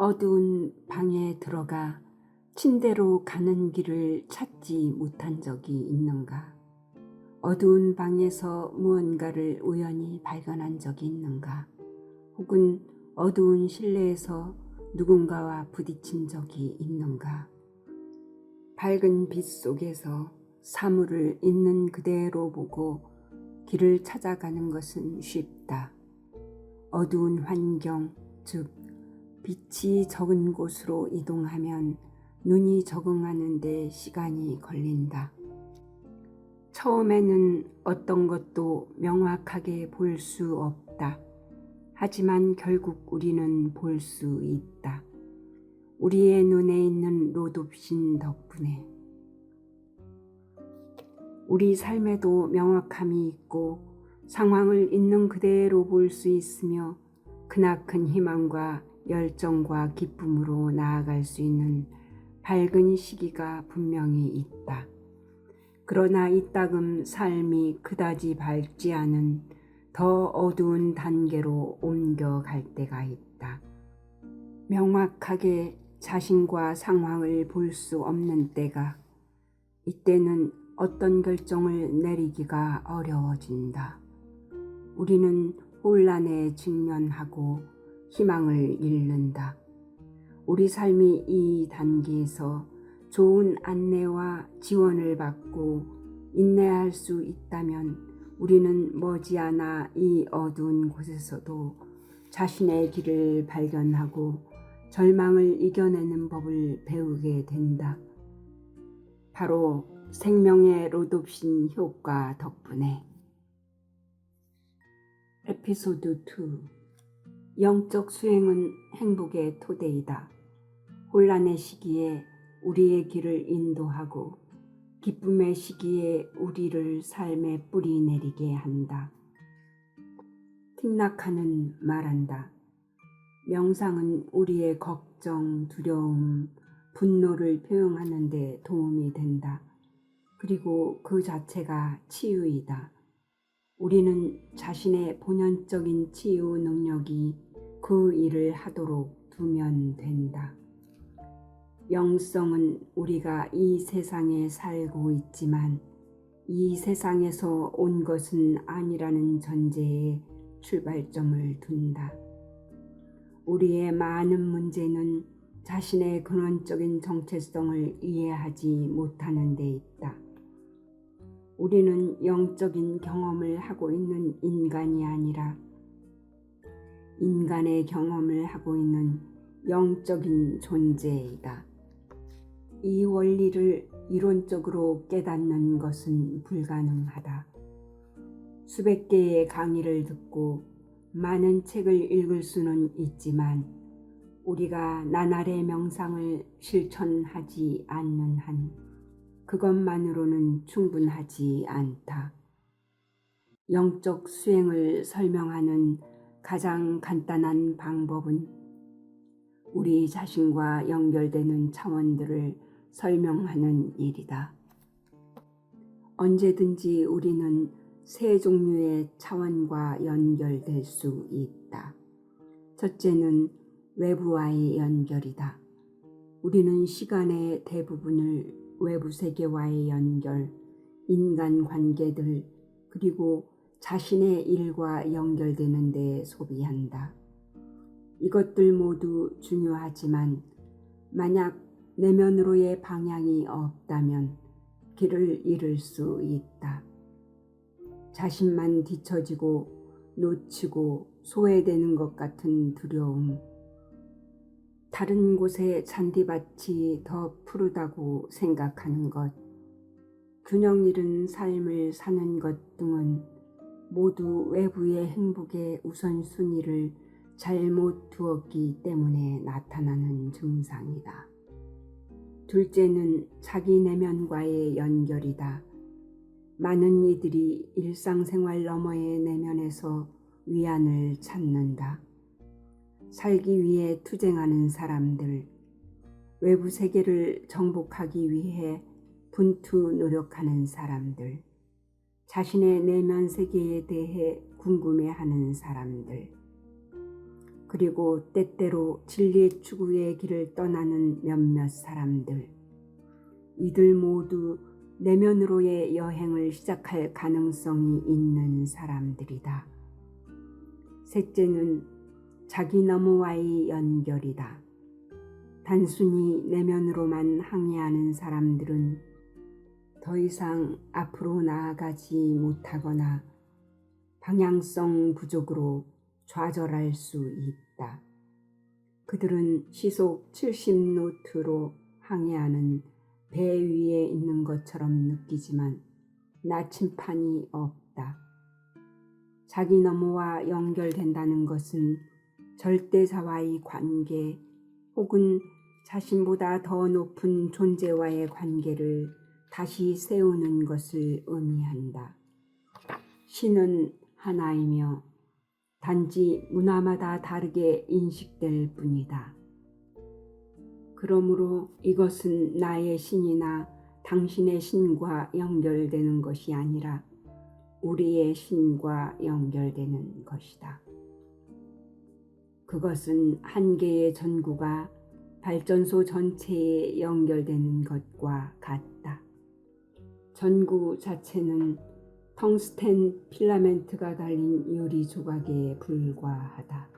어두운 방에 들어가 침대로 가는 길을 찾지 못한 적이 있는가? 어두운 방에서 무언가를 우연히 발견한 적이 있는가? 혹은 어두운 실내에서 누군가와 부딪힌 적이 있는가? 밝은 빛 속에서 사물을 있는 그대로 보고 길을 찾아가는 것은 쉽다. 어두운 환경, 즉 빛이 적은 곳으로 이동하면 눈이 적응하는 데 시간이 걸린다. 처음에는 어떤 것도 명확하게 볼 수 없다. 하지만 결국 우리는 볼 수 있다. 우리의 눈에 있는 로돛신 덕분에. 우리 삶에도 명확함이 있고 상황을 있는 그대로 볼 수 있으며 크나큰 희망과 열정과 기쁨으로 나아갈 수 있는 밝은 시기가 분명히 있다. 그러나 이따금 삶이 그다지 밝지 않은 더 어두운 단계로 옮겨갈 때가 있다. 명확하게 자신과 상황을 볼 수 없는 때가, 이때는 어떤 결정을 내리기가 어려워진다. 우리는 혼란에 직면하고 희망을 잃는다. 우리 삶이 이 단계에서 좋은 안내와 지원을 받고 인내할 수 있다면 우리는 머지않아 이 어두운 곳에서도 자신의 길을 발견하고 절망을 이겨내는 법을 배우게 된다. 바로 생명의 로돛신 효과 덕분에. 에피소드 2. 영적 수행은 행복의 토대이다. 혼란의 시기에 우리의 길을 인도하고 기쁨의 시기에 우리를 삶에 뿌리 내리게 한다. 틱나카는 말한다. 명상은 우리의 걱정, 두려움, 분노를 표현하는 데 도움이 된다. 그리고 그 자체가 치유이다. 우리는 자신의 본연적인 치유 능력이 그 일을 하도록 두면 된다. 영성은 우리가 이 세상에 살고 있지만 이 세상에서 온 것은 아니라는 전제에 출발점을 둔다. 우리의 많은 문제는 자신의 근원적인 정체성을 이해하지 못하는 데 있다. 우리는 영적인 경험을 하고 있는 인간이 아니라 인간의 경험을 하고 있는 영적인 존재이다. 이 원리를 이론적으로 깨닫는 것은 불가능하다. 수백 개의 강의를 듣고 많은 책을 읽을 수는 있지만 우리가 나날의 명상을 실천하지 않는 한 그것만으로는 충분하지 않다. 영적 수행을 설명하는 가장 간단한 방법은 우리 자신과 연결되는 차원들을 설명하는 일이다. 언제든지 우리는 세 종류의 차원과 연결될 수 있다. 첫째는 외부와의 연결이다. 우리는 시간의 대부분을 외부 세계와의 연결, 인간 관계들, 그리고 자신의 일과 연결되는 데 소비한다. 이것들 모두 중요하지만 만약 내면으로의 방향이 없다면 길을 잃을 수 있다. 자신만 뒤처지고 놓치고 소외되는 것 같은 두려움, 다른 곳의 잔디밭이 더 푸르다고 생각하는 것, 균형 잃은 삶을 사는 것 등은 모두 외부의 행복의 우선순위를 잘못 두었기 때문에 나타나는 증상이다. 둘째는 자기 내면과의 연결이다. 많은 이들이 일상생활 너머의 내면에서 위안을 찾는다. 살기 위해 투쟁하는 사람들, 외부 세계를 정복하기 위해 분투 노력하는 사람들, 자신의 내면 세계에 대해 궁금해하는 사람들, 그리고 때때로 진리의 추구의 길을 떠나는 몇몇 사람들. 이들 모두 내면으로의 여행을 시작할 가능성이 있는 사람들이다. 셋째는 자기 너머와의 연결이다. 단순히 내면으로만 항해하는 사람들은 더 이상 앞으로 나아가지 못하거나 방향성 부족으로 좌절할 수 있다. 그들은 시속 70노트로 항해하는 배 위에 있는 것처럼 느끼지만 나침판이 없다. 자기 너머와 연결된다는 것은 절대자와의 관계 혹은 자신보다 더 높은 존재와의 관계를 다시 세우는 것을 의미한다. 신은 하나이며 단지 문화마다 다르게 인식될 뿐이다. 그러므로 이것은 나의 신이나 당신의 신과 연결되는 것이 아니라 우리의 신과 연결되는 것이다. 그것은 한 개의 전구가 발전소 전체에 연결되는 것과 같다. 전구 자체는 텅스텐 필라멘트가 달린 유리 조각에 불과하다.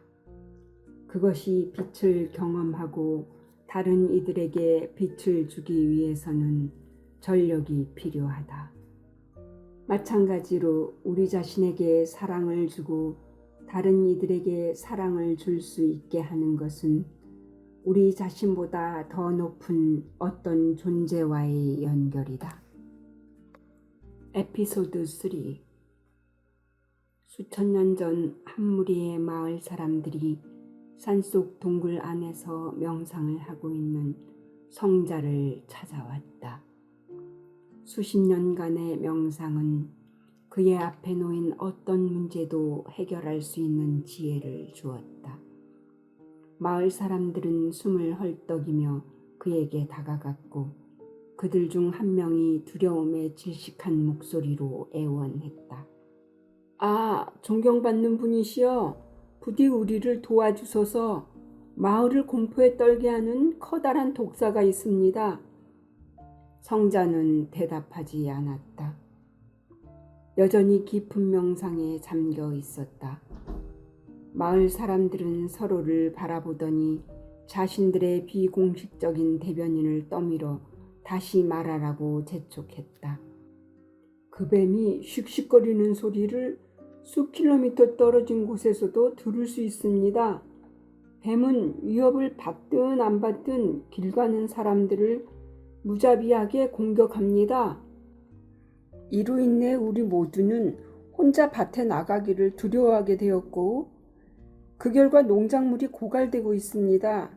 그것이 빛을 경험하고 다른 이들에게 빛을 주기 위해서는 전력이 필요하다. 마찬가지로 우리 자신에게 사랑을 주고 다른 이들에게 사랑을 줄 수 있게 하는 것은 우리 자신보다 더 높은 어떤 존재와의 연결이다. 에피소드 3. 수천 년 전 한 무리의 마을 사람들이 산속 동굴 안에서 명상을 하고 있는 성자를 찾아왔다. 수십 년간의 명상은 그의 앞에 놓인 어떤 문제도 해결할 수 있는 지혜를 주었다. 마을 사람들은 숨을 헐떡이며 그에게 다가갔고 그들 중 한 명이 두려움에 질식한 목소리로 애원했다. 아, 존경받는 분이시여. 부디 우리를 도와주소서. 마을을 공포에 떨게 하는 커다란 독사가 있습니다. 성자는 대답하지 않았다. 여전히 깊은 명상에 잠겨 있었다. 마을 사람들은 서로를 바라보더니 자신들의 비공식적인 대변인을 떠밀어 다시 말하라고 재촉했다. 그 뱀이 씩씩거리는 소리를 수 킬로미터 떨어진 곳에서도 들을 수 있습니다. 뱀은 위협을 받든 안 받든 길 가는 사람들을 무자비하게 공격합니다. 이로 인해 우리 모두는 혼자 밭에 나가기를 두려워하게 되었고 그 결과 농작물이 고갈되고 있습니다.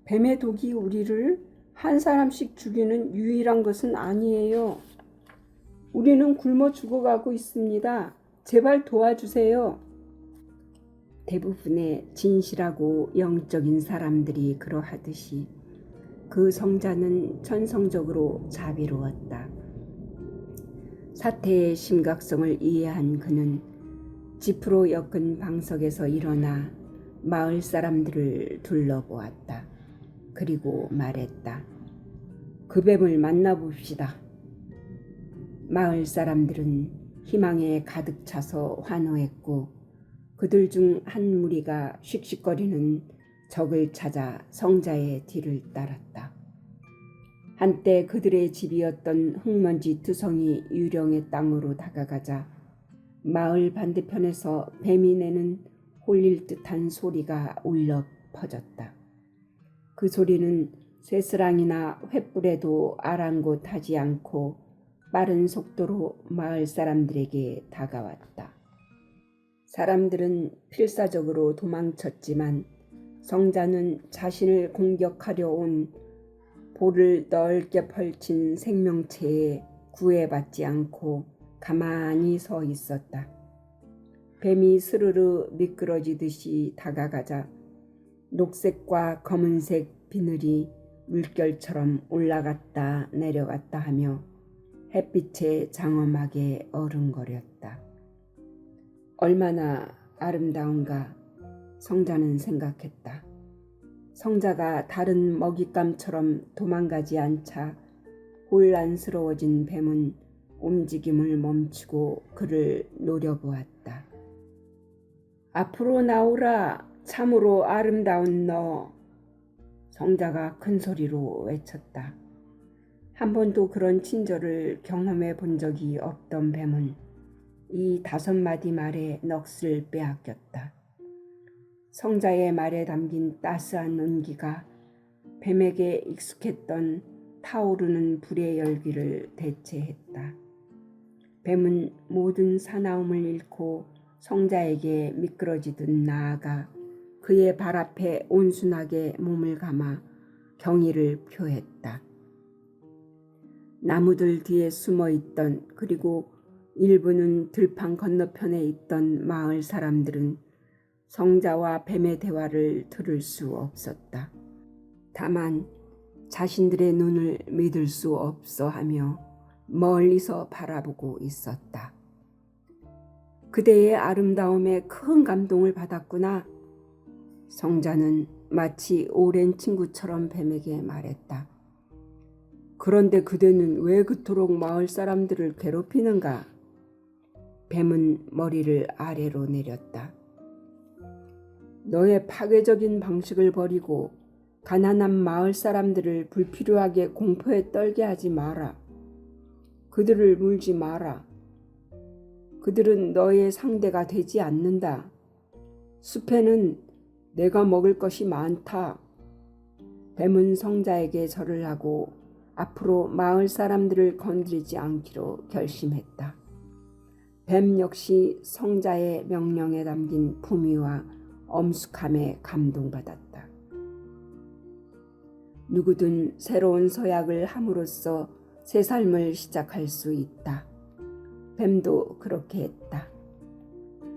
뱀의 독이 우리를 한 사람씩 죽이는 유일한 것은 아니에요. 우리는 굶어 죽어가고 있습니다. 제발 도와주세요. 대부분의 진실하고 영적인 사람들이 그러하듯이 그 성자는 천성적으로 자비로웠다. 사태의 심각성을 이해한 그는 지프로 엮은 방석에서 일어나 마을 사람들을 둘러보았다. 그리고 말했다. 그 뱀을 만나봅시다. 마을 사람들은 희망에 가득 차서 환호했고 그들 중 한 무리가 씩씩거리는 적을 찾아 성자의 뒤를 따랐다. 한때 그들의 집이었던 흙먼지 투성이 유령의 땅으로 다가가자 마을 반대편에서 뱀이 내는 홀릴 듯한 소리가 울려 퍼졌다. 그 소리는 쇠스랑이나 횃불에도 아랑곳하지 않고 빠른 속도로 마을 사람들에게 다가왔다. 사람들은 필사적으로 도망쳤지만 성자는 자신을 공격하려 온 볼을 넓게 펼친 생명체에 구애받지 않고 가만히 서 있었다. 뱀이 스르르 미끄러지듯이 다가가자 녹색과 검은색 비늘이 물결처럼 올라갔다 내려갔다 하며 햇빛에 장엄하게 어른거렸다. 얼마나 아름다운가. 성자는 생각했다. 성자가 다른 먹잇감처럼 도망가지 않자 혼란스러워진 뱀은 움직임을 멈추고 그를 노려보았다. 앞으로 나오라, 참으로 아름다운 너. 성자가 큰 소리로 외쳤다. 한 번도 그런 친절을 경험해 본 적이 없던 뱀은 이 5마디 말에 넋을 빼앗겼다. 성자의 말에 담긴 따스한 온기가 뱀에게 익숙했던 타오르는 불의 열기를 대체했다. 뱀은 모든 사나움을 잃고 성자에게 미끄러지듯 나아가 그의 발 앞에 온순하게 몸을 감아 경의를 표했다. 나무들 뒤에 숨어있던 그리고 일부는 들판 건너편에 있던 마을 사람들은 성자와 뱀의 대화를 들을 수 없었다. 다만 자신들의 눈을 믿을 수 없어 하며 멀리서 바라보고 있었다. 그대의 아름다움에 큰 감동을 받았구나. 성자는 마치 오랜 친구처럼 뱀에게 말했다. 그런데 그대는 왜 그토록 마을 사람들을 괴롭히는가? 뱀은 머리를 아래로 내렸다. 너의 파괴적인 방식을 버리고 가난한 마을 사람들을 불필요하게 공포에 떨게 하지 마라. 그들을 물지 마라. 그들은 너의 상대가 되지 않는다. 숲에는 내가 먹을 것이 많다. 뱀은 성자에게 절을 하고 앞으로 마을 사람들을 건드리지 않기로 결심했다. 뱀 역시 성자의 명령에 담긴 품위와 엄숙함에 감동받았다. 누구든 새로운 서약을 함으로써 새 삶을 시작할 수 있다. 뱀도 그렇게 했다.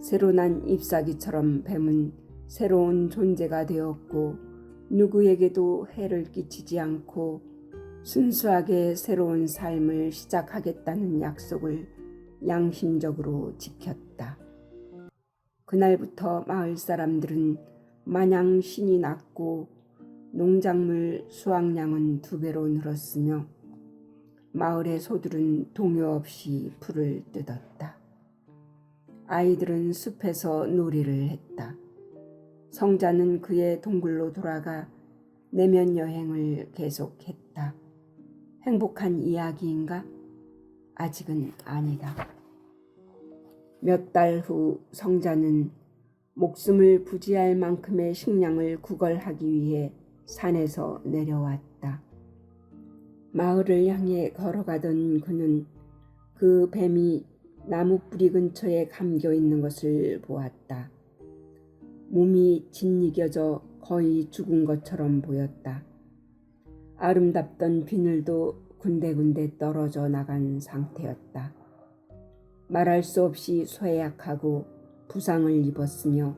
새로 난 잎사귀처럼 뱀은 새로운 존재가 되었고 누구에게도 해를 끼치지 않고 순수하게 새로운 삶을 시작하겠다는 약속을 양심적으로 지켰다. 그날부터 마을 사람들은 마냥 신이 났고 농작물 수확량은 2배로 늘었으며 마을의 소들은 동요 없이 풀을 뜯었다. 아이들은 숲에서 놀이를 했다. 성자는 그의 동굴로 돌아가 내면 여행을 계속했다. 행복한 이야기인가? 아직은 아니다. 몇 달 후 성자는 목숨을 부지할 만큼의 식량을 구걸하기 위해 산에서 내려왔다. 마을을 향해 걸어가던 그는 그 뱀이 나무 뿌리 근처에 감겨 있는 것을 보았다. 몸이 짓이겨져 거의 죽은 것처럼 보였다. 아름답던 비늘도 군데군데 떨어져 나간 상태였다. 말할 수 없이 쇠약하고 부상을 입었으며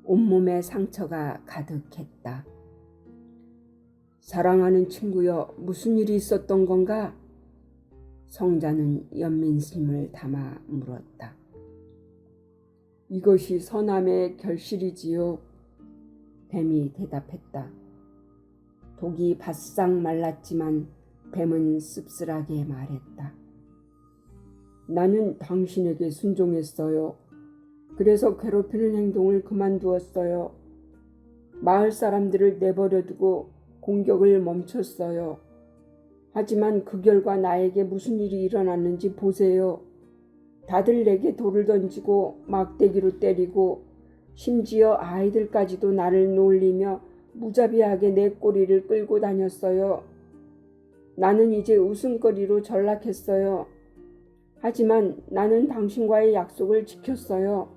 온몸에 상처가 가득했다. 사랑하는 친구여, 무슨 일이 있었던 건가? 성자는 연민심을 담아 물었다. 이것이 선함의 결실이지요. 뱀이 대답했다. 독이 바싹 말랐지만 뱀은 씁쓸하게 말했다. 나는 당신에게 순종했어요. 그래서 괴롭히는 행동을 그만두었어요. 마을 사람들을 내버려두고 공격을 멈췄어요. 하지만 그 결과 나에게 무슨 일이 일어났는지 보세요. 다들 내게 돌을 던지고 막대기로 때리고 심지어 아이들까지도 나를 놀리며 무자비하게 내 꼬리를 끌고 다녔어요. 나는 이제 웃음거리로 전락했어요. 하지만 나는 당신과의 약속을 지켰어요.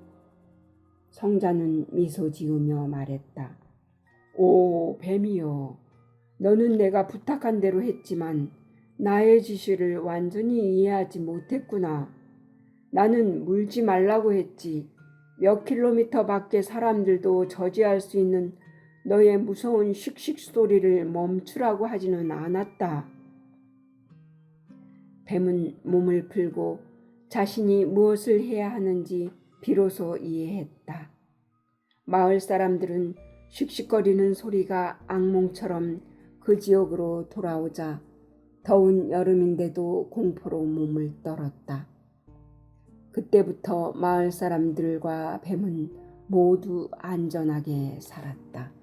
성자는 미소 지으며 말했다. 오, 뱀이여. 너는 내가 부탁한 대로 했지만 나의 지시를 완전히 이해하지 못했구나. 나는 물지 말라고 했지. 몇 킬로미터 밖의 사람들도 저지할 수 있는 너의 무서운 씩씩 소리를 멈추라고 하지는 않았다. 뱀은 몸을 풀고 자신이 무엇을 해야 하는지 비로소 이해했다. 마을 사람들은 씩씩거리는 소리가 악몽처럼 그 지역으로 돌아오자 더운 여름인데도 공포로 몸을 떨었다. 그때부터 마을 사람들과 뱀은 모두 안전하게 살았다.